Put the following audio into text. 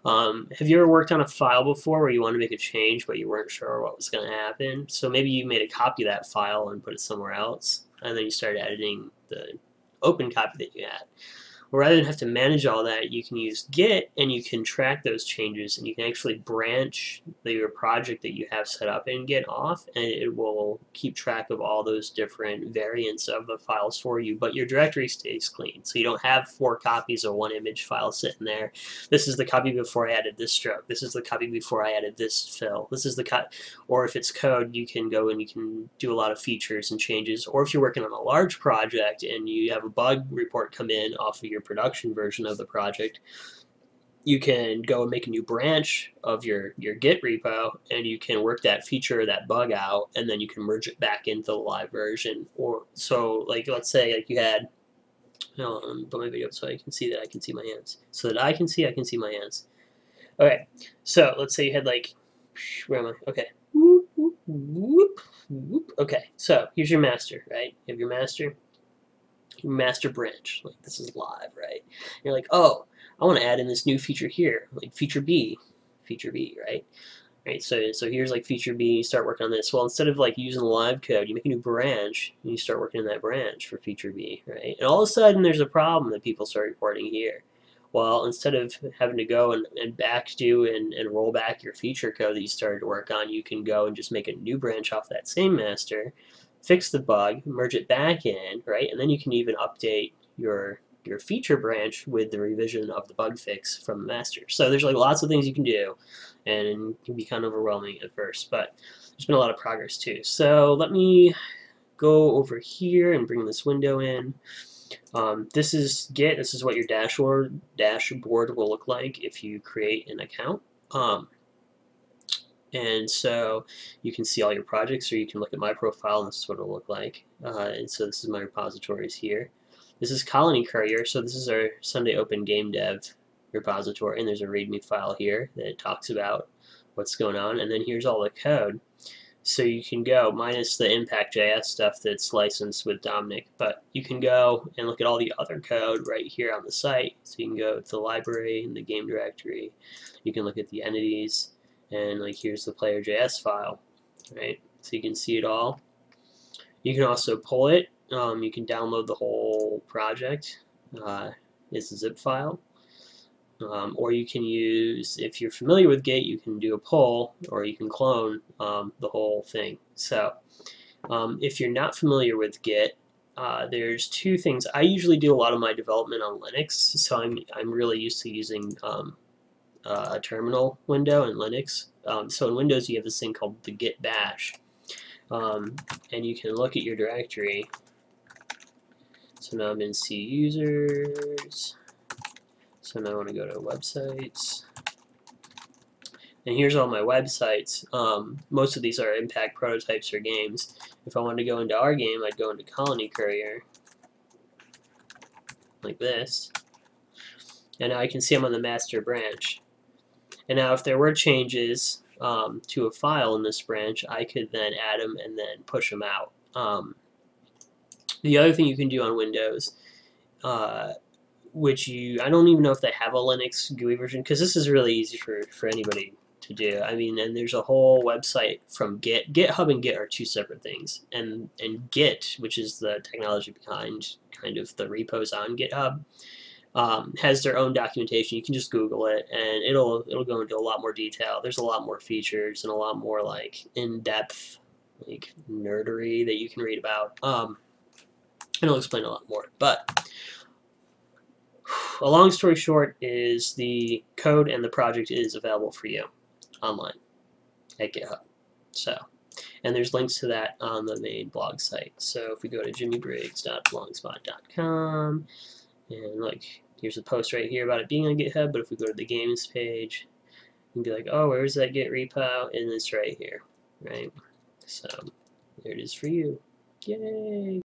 Have you ever worked on a file before where you want to make a change but you weren't sure what was going to happen? So maybe you made a copy of that file and put it somewhere else, and then you started editing the open copy that you had. Rather than have to manage all that, you can use Git and you can track those changes, and you can actually branch your project that you have set up in Git off, and it will keep track of all those different variants of the files for you, but your directory stays clean. So you don't have 4 copies of one image file sitting there. This is the copy before I added this stroke. This is the copy before I added this fill. This is the cut. Or if it's code, you can go and you can do a lot of features and changes. Or if you're working on a large project and you have a bug report come in off of your production version of the project, you can go and make a new branch of your Git repo, and you can work that feature or that bug out, and then you can merge it back into the live version. Or so, like, let's say like you had, put my video up so I can see that I can see my hands, so that I can see my hands. Okay, so let's say you had like, where am I? Okay, whoop, whoop, whoop, whoop. Okay, so here's your master, right? You have your master branch. Like, this is live, right? You're like, oh, I want to add in this new feature here, like feature B, right? Right, so here's like feature B, you start working on this. Well, instead of like using live code, you make a new branch, and you start working in that branch for feature B, right? And all of a sudden, there's a problem that people start reporting here. Well, instead of having to go and back do and roll back your feature code that you started to work on, you can go and just make a new branch off that same master, fix the bug, merge it back in, right? And then you can even update your feature branch with the revision of the bug fix from the master. So there's like lots of things you can do, and it can be kind of overwhelming at first, but there's been a lot of progress too. So let me go over here and bring this window in. This is Git. This is what your dashboard will look like if you create an account. And so you can see all your projects, or you can look at my profile, and this is what it'll look like. And so this is my repositories here. This is Colony Courier, so this is our Sunday Open Game Dev repository, and there's a README file here that talks about what's going on, and then here's all the code. So you can go, minus the Impact.js stuff that's licensed with Dominic, but you can go and look at all the other code right here on the site. So you can go to the library and the game directory. You can look at the entities, and like here's the player.js file, right? So you can see it all. You can also pull it. You can download the whole project. It's a zip file. Or you can use, if you're familiar with Git, you can do a pull, or you can clone the whole thing. So if you're not familiar with Git, there's 2 things. I usually do a lot of my development on Linux, so I'm really used to using a terminal window in Linux. So in Windows, you have this thing called the Git bash, and you can look at your directory. So now I'm in C users. So now I want to go to websites. And here's all my websites. Most of these are impact prototypes or games. If I wanted to go into our game, I'd go into Colony Courier, like this. And now I can see I'm on the master branch. And now if there were changes to a file in this branch, I could then add them and then push them out. The other thing you can do on Windows, which I don't even know if they have a Linux GUI version, because this is really easy for anybody to do. I mean, and there's a whole website from Git. GitHub and Git are 2 separate things, and Git, which is the technology behind kind of the repos on GitHub, has their own documentation. You can just Google it, and it'll go into a lot more detail. There's a lot more features and a lot more like in-depth like nerdery that you can read about. And it'll explain a lot more. But a long story short is the code and the project is available for you online at GitHub. So, and there's links to that on the main blog site. So if we go to jimmybriggs.blogspot.com, and like here's a post right here about it being on GitHub, but if we go to the games page, you can be like, oh, where's that Git repo? And it's right here, right? So there it is for you. Yay!